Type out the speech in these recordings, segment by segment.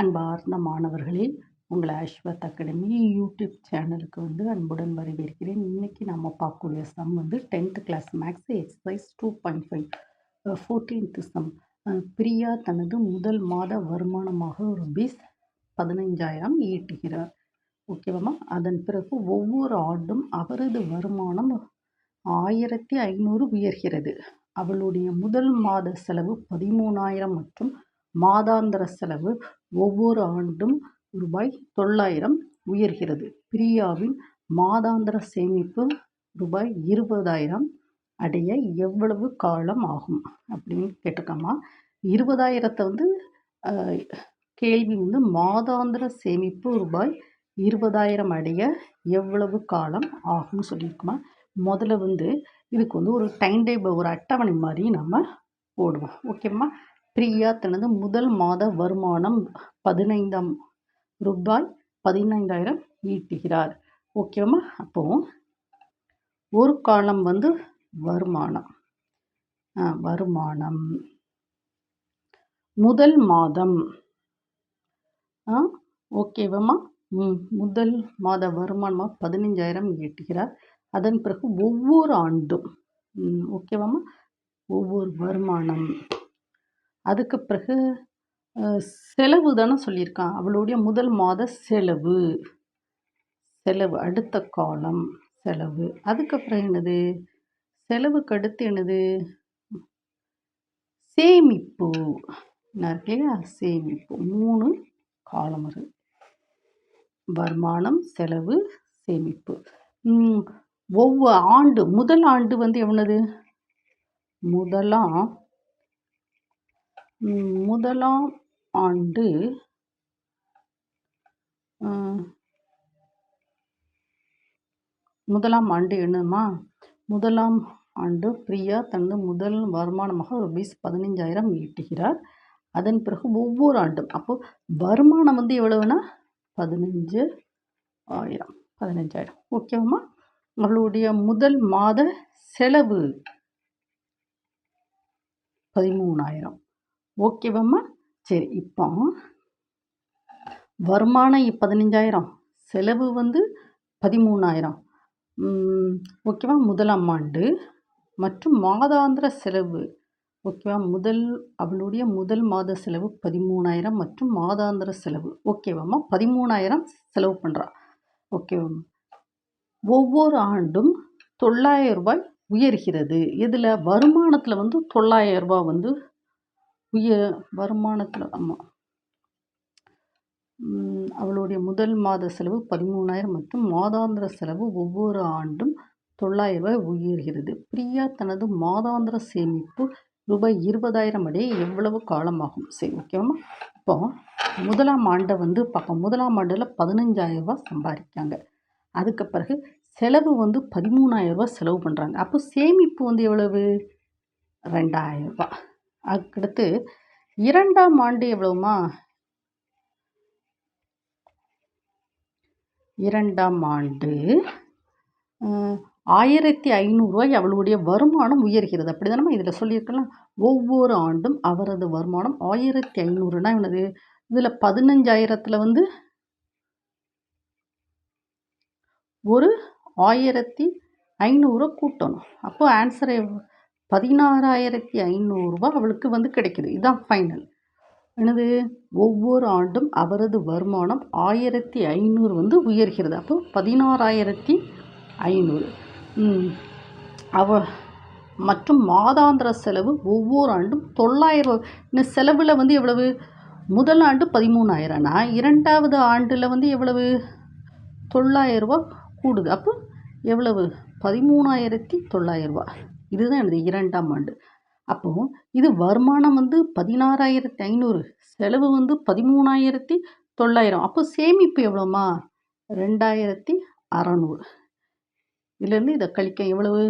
அன்பார்ந்த மாணவர்களே, உங்களை ஐஸ்வர்த் அகாடமி யூடியூப் சேனலுக்கு அன்புடன் வரவேற்கிறேன். இன்னைக்கு நம்ம பார்க்கக்கூடிய sum 10th class maths exercise 2.5 14th sum. Priya தனது முதல் மாத வருமானமாக ரூபீஸ் 15,000 ஈட்டுகிறார். ஓகேவாம்மா? அதன் பிறகு ஒவ்வொரு ஆண்டும் அவரது வருமானம் 1,500 உயர்கிறது. அவளுடைய முதல் மாத செலவு 13,000 மற்றும் மாதாந்திர செலவு ஒவ்வொரு ஆண்டும் ரூபாய் 900 உயர்கிறது. பிரியாவின் மாதாந்திர சேமிப்பு ரூபாய் 20,000 அடைய எவ்வளவு காலம் ஆகும் அப்படின்னு கேட்டிருக்காமா. 20,000 கேள்வி மாதாந்திர சேமிப்பு ரூபாய் 20,000 அடைய எவ்வளவு காலம் ஆகும்னு சொல்லியிருக்குமா. முதல்ல இதுக்கு ஒரு டைம் டேபிள், ஒரு அட்டவணை மாதிரி நம்ம போடுவோம். ஓகேம்மா. பிரியா தனது முதல் மாத வருமானம் ரூபாய் 15,000 ஈட்டுகிறார். ஓகேம்மா. அப்போ ஒரு காலம் வருமானம் வருமானம் முதல் மாதம். ஓகேவாம்மா. முதல் மாத வருமானமாக 15,000 ஈட்டுகிறார். அதன் பிறகு ஒவ்வொரு ஆண்டும். ஓகேவாம்மா. ஒவ்வொரு வருமானம். அதுக்கு பிறகு செலவு தானே சொல்லியிருக்கான். அவளுடைய முதல் மாத செலவு அடுத்த காலம் செலவு. அதுக்கப்புறம் என்னது? செலவுக்கு அடுத்து என்னது? சேமிப்பு. என்ன இருக்கு இல்லையா? சேமிப்பு. 3 காலம் வருது. வருமானம், செலவு, சேமிப்பு. ஒவ்வொரு ஆண்டு, முதல் ஆண்டு எவ்வளவு? முதலாம் ஆண்டு என்னமா? முதலாம் ஆண்டு பிரியா தனது முதல் வருமானமாக ரூபீஸ் 15,000 ஈட்டுகிறார். அதன் பிறகு ஒவ்வொரு ஆண்டும். அப்போ வருமானம் எவ்வளவுனா 15,000. ஓகேவாம்மா. அவளுடைய முதல் மாத செலவு 13,000. ஓகேவாம்மா. சரி, இப்போ வருமானம் 15,000, செலவு 13,000. ஓகேவா. முதலாம் ஆண்டு மற்றும் மாதாந்திர செலவு. ஓகேவா. அவளுடைய முதல் மாத செலவு 13,000 மற்றும் மாதாந்திர செலவு. ஓகேவாம்மா. 13,000 செலவு பண்ணுறா. ஓகேவாம்மா. ஒவ்வொரு ஆண்டும் 900 ரூபாய் உயர்கிறது. இதில் வருமானத்தில் 900 ரூபாய் வருமானத்தில். ஆமாம். அவளுடைய முதல் மாத செலவு 13,000 மற்றும் மாதாந்திர செலவு ஒவ்வொரு ஆண்டும் 900 ரூபாய் உயர்கிறது. பிரியா தனது மாதாந்திர சேமிப்பு ரூபாய் 20,000 அடைய எவ்வளவு காலமாகும்? சரி, ஓகேவாம்மா. இப்போ முதலாம் ஆண்டை பார்ப்போம். முதலாம் ஆண்டில் 15,000 ரூபாய் சம்பாதிக்காங்க. அதுக்கு பிறகு செலவு 13,000 ரூபாய் செலவு பண்ணுறாங்க. அப்போ சேமிப்பு எவ்வளவு? 2,000 ரூபாய். அதுக்கடுத்து இரண்டாம் ஆண்டு எவ்வளவுமா? இரண்டாம் ஆண்டு 1,500 ரூபாய் அவளுடைய வருமானம் உயர்கிறது. அப்படி தானே இதில் சொல்லியிருக்கலாம். ஒவ்வொரு ஆண்டும் அவரது வருமானம் 1,500னா என்னது? இதில் 15,000த்தில் ஒரு 1,500 கூட்டணும். அப்போ ஆன்சரை 16,500 ரூபாய் அவளுக்கு கிடைக்குது. இதுதான் ஃபைனல். என்னது? ஒவ்வொரு ஆண்டும் அவரது வருமானம் 1,500 உயர்கிறது. அப்போ 16,500. மற்றும் மாதாந்திர செலவு ஒவ்வொரு ஆண்டும் 900. இந்த செலவில் எவ்வளவு? முதல் ஆண்டு 13,000னா இரண்டாவது ஆண்டில் எவ்வளவு? 900 ரூபா கூடுது. அப்போ எவ்வளவு? 13,900 ரூபா. இதுதான் எனது இரண்டாம் ஆண்டு. அப்போ இது வருமானம் 16,500, செலவு 13,900. அப்போ சேமிப்பு எவ்வளோமா? 2,600. இதுலேருந்து இதை கழிக்க எவ்வளவு?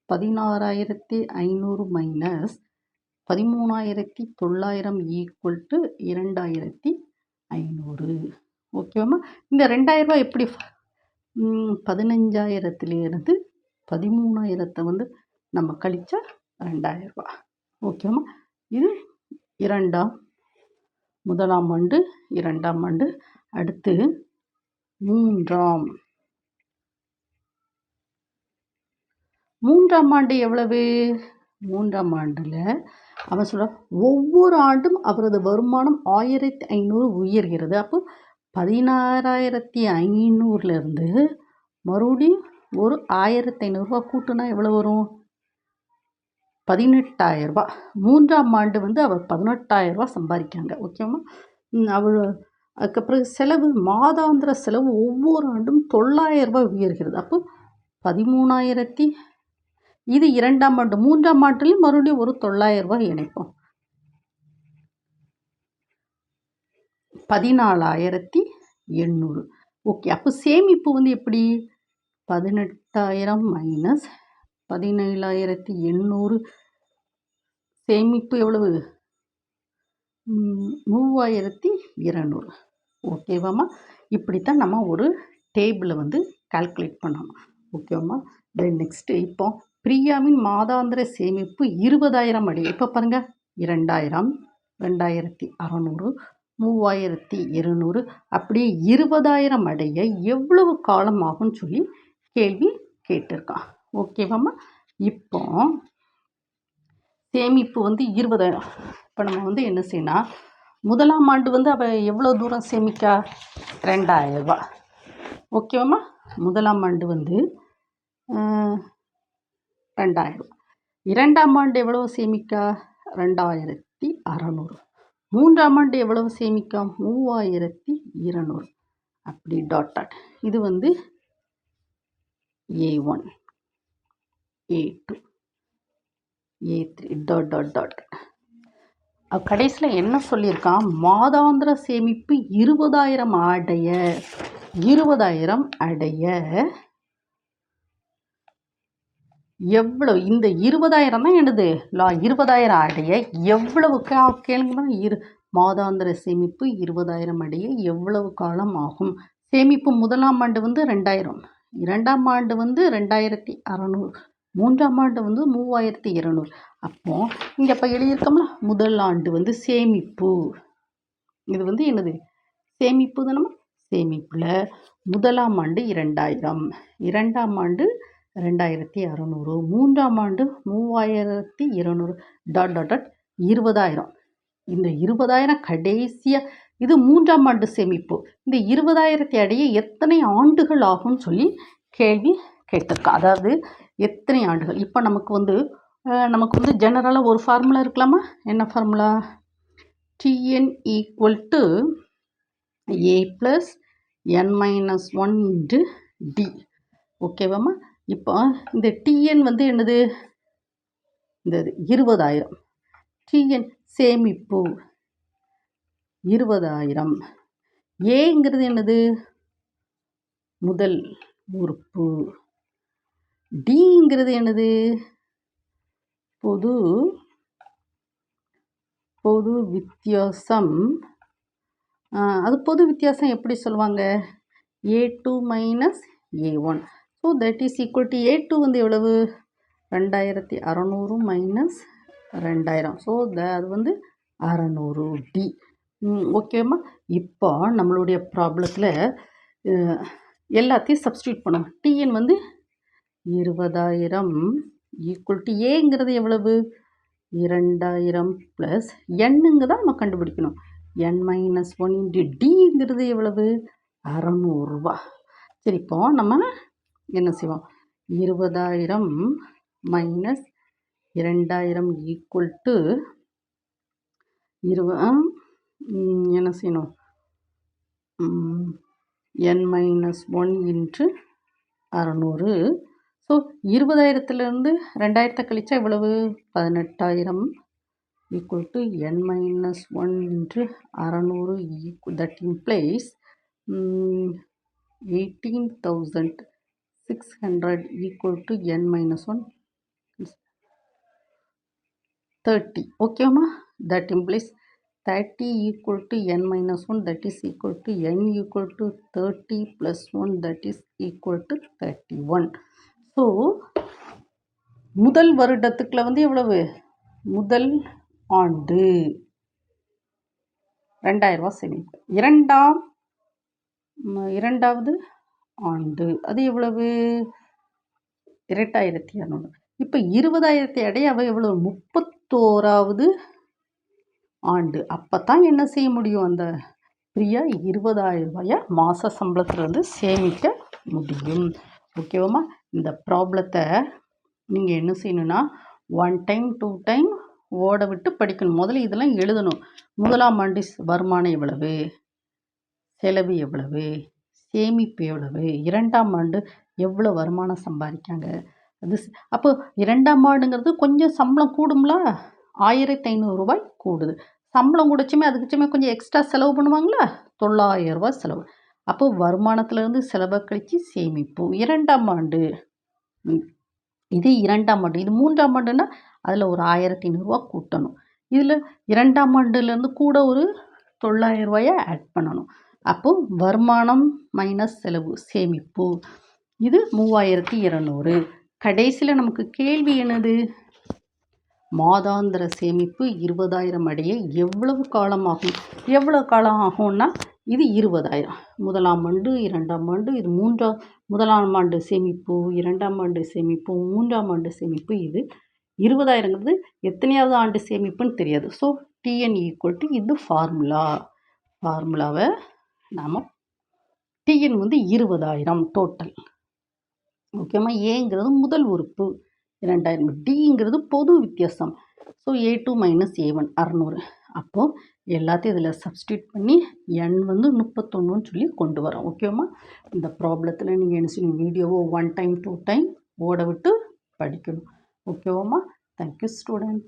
16,500 மைனஸ் 13,900 ஈக்குவல் டு 2,500. ஓகேவாம்மா. இந்த 2,000 ரூபாய் எப்படி? 15,000லேருந்து 13,000 நம்ம கழிச்சா 2,000 ரூபாய். ஓகேவாம்மா. இது இரண்டாம் முதலாம் ஆண்டு, இரண்டாம் ஆண்டு, அடுத்து மூன்றாம் ஆண்டு எவ்வளவு? மூன்றாம் ஆண்டில் அவன் சொல்கிறான் ஒவ்வொரு ஆண்டும் அவரது வருமானம் 1500 உயர்கிறது. அப்போ 16,500லேருந்து மறுபடியும் ஒரு 1500 கூட்டினா எவ்வளோ வரும்? 18,000. மூன்றாம் ஆண்டு அவர் 18,000 சம்பாதிக்காங்க. ஓகேவா? அதுக்கப்புறம் செலவு, மாதாந்திர செலவு ஒவ்வொரு ஆண்டும் 900 உயர்கிறது. அப்போ 13,000. இது இரண்டாம் ஆண்டு. மூன்றாம் ஆண்டுலேயும் மறுபடியும் ஒரு 900 இணைப்போம். 14,800. ஓகே, அப்போ சேமிப்பு எப்படி? 18,000 மைனஸ் 17,800. சேமிப்பு எவ்வளவு? 3,200. ஓகேவாம்மா? இப்படித்தான் நம்ம ஒரு டேபிளை கால்குலேட் பண்ணணும். ஓகேவாம்மா? தென் நெக்ஸ்ட்டு இப்போ பிரியாவின் மாதாந்திர சேமிப்பு 20,000 அடி. இப்போ பாருங்கள், 2,000, 2,600, 3,200, அப்படியே 20,000 அடைய எவ்வளவு காலம் ஆகும்னு சொல்லி கேள்வி கேட்டிருக்கான். ஓகேவாம்மா? இப்போ சேமிப்பு 20,000. இப்போ நம்ம என்ன செய்யணும், முதலாம் ஆண்டு அவள் எவ்வளோ தூரம் சேமிக்கா? 2,000. ஓகேவாம்மா? முதலாம் ஆண்டு 2,000. இரண்டாம் ஆண்டு எவ்வளவு சேமிக்கா? 2,600. மூன்றாம் ஆண்டு எவ்வளவு சேமிக்கா? 3,200. அப்படி டாட். இது A1, A2, A3 டாட். கடைசியில் என்ன சொல்லியிருக்கான்? மாதாந்திர சேமிப்பு 20,000 அடைய எவ்வளவு? இந்த 20,000 தான் என்னது? 20,000 அடைய எவ்வளவு கேளுங்க. மாதாந்திர சேமிப்பு 20,000 அடைய எவ்வளவு காலம் ஆகும்? சேமிப்பு முதலாம் ஆண்டு 2,000, இரண்டாம் ஆண்டு 2,600, மூன்றாம் ஆண்டு 3,200. அப்போ இங்கே இப்போ எழுதியிருக்கோம்ல, முதல் ஆண்டு சேமிப்பு. இது என்னது? சேமிப்பு தானே. சேமிப்பில் முதலாம் ஆண்டு 2,000, இரண்டாம் ஆண்டு 2,600, மூன்றாம் ஆண்டு 3,200 டாட் 20,000. இந்த 20,000 கடைசியாக இது மூன்றாம் ஆண்டு சேமிப்பு. இந்த 20,000 அடைய எத்தனை ஆண்டுகள் ஆகும்னு சொல்லி கேள்வி கேட்டிருக்கா. அதாவது எத்தனை ஆண்டுகள். இப்போ நமக்கு ஜெனரலாக ஒரு ஃபார்முலா இருக்கலாமா? என்ன formula? Tn equal to A + n-1 × D. ஓகேவாம்மா? இப்போ இந்த Tn என்னது? இந்த 20,000. Tn சேமிப்பு 20,000. ஏங்கிறது என்னது? முதல் உறுப்பு. டிங்கிறது என்னது? பொது வித்தியாசம். அது பொது வித்தியாசம் எப்படி சொல்லுவாங்க? A2 minus A1. So that is equal to A2 எவ்வளவு? 2,600 மைனஸ் 2,000. ஸோ அது 600 டி. ஓகேம்மா? இப்போ நம்மளுடைய ப்ராப்ளத்தில் எல்லாத்தையும் சப்ஸ்டியூட் பண்ணுவோம். Tn 20,000 ஈக்குவல் டு ஏங்கிறது எவ்வளவு? 2,000 ப்ளஸ் எண்ணுங்க தான் நம்ம கண்டுபிடிக்கணும். n-1 × டிங்கிறது எவ்வளவு? 600 ரூபா. சரி, இப்போ நம்ம என்ன செய்வோம்? 20,000 மைனஸ் 2,000 ஈக்குவல் டு என்ன செய்யணும்? n-1 × 600. ஸோ 20,000லேருந்து 2,000 கழிச்சா எவ்வளவு? 18,000 equal to n-1 × 600 that implies 18,600 equal to n-1 30. ஓகேம்மா? That implies 30 equal to n-1 that is equal to n equal to 30 + 1 that is equal to 31. So முதல் வருடத்துக்குள்ள எவ்வளவு? முதல் ஆண்டு ரூ. 2000 சேமிப்பு. இரண்டாவது ஆண்டு அது எவ்வளவு? 2200. இப்போ 20,000 அடைய அவ எவ்வளவு? 31வது ஆண்டு. அப்பதான் என்ன செய்ய முடியும்? அந்த பிரியா 20,000 மாச சம்பளத்திலிருந்து சேமிக்க முடியும். ஓகேவாம்மா? இந்த ப்ராப்ளத்தை நீங்கள் என்ன செய்யணும்னா 1 டைம் 2 டைம் ஓட விட்டு படிக்கணும். முதல்ல இதெல்லாம் எழுதணும். முதலாம் ஆண்டு வருமானம் எவ்வளவு, செலவு எவ்வளவு, சேமிப்பு எவ்வளவு, இரண்டாம் ஆண்டு எவ்வளோ வருமானம் சம்பாதிக்காங்க. அது அப்போ இரண்டாம் ஆண்டுங்கிறது கொஞ்சம் சம்பளம் கூடும்ல, 1500 ரூபாய் கூடுது. சம்பளம் கூடச்சுமே அதுக்குச்சுமே கொஞ்சம் எக்ஸ்ட்ரா செலவு பண்ணுவாங்களா, 900 ரூபாய் செலவு. அப்போ வருமானத்திலேருந்து செலவை கழித்து சேமிப்பு. இரண்டாம் ஆண்டு இது இரண்டாம் ஆண்டு. இது மூன்றாம் ஆண்டுன்னா அதில் ஒரு 1500 ரூபா கூட்டணும். இதில் இரண்டாம் ஆண்டுலேருந்து கூட ஒரு 900 ரூபாயை ஆட் பண்ணணும். அப்போ வருமானம் மைனஸ் செலவு சேமிப்பு இது 3200. கடைசியில் நமக்கு கேள்வி என்னது? மாதாந்திர சேமிப்பு 20,000 அடைய எவ்வளவு காலம் ஆகும்? எவ்வளோ காலம் ஆகும்னா இது 20,000. முதலாம் ஆண்டு, இரண்டாம் ஆண்டு, இது முதலாம் ஆண்டு சேமிப்பு, இரண்டாம் ஆண்டு சேமிப்பு, மூன்றாம் ஆண்டு சேமிப்பு. இது 20,000ங்கிறது எத்தனையாவது ஆண்டு சேமிப்புன்னு தெரியாது. ஸோ டிஎன் ஈக்குவல் டு இது ஃபார்முலாவை நாம் டிஎன் 20,000 டோட்டல். ஓகேம்மா? ஏங்கிறது முதல் உறுப்பு 2000. டிங்கிறது பொது வித்தியாசம். So A2 minus A1 600. அப்போது எல்லாத்தையும் இதில் சப்ஸ்டியூட் பண்ணி n 31ன்னு சொல்லி கொண்டு வரோம். ஓகேம்மா? இந்த ப்ராப்ளத்தில் நீங்கள் என்ன செய்யணும்? வீடியோவை 1 டைம் 2 டைம் ஓட விட்டு படிக்கணும். ஓகேவாம்மா? Thank you student.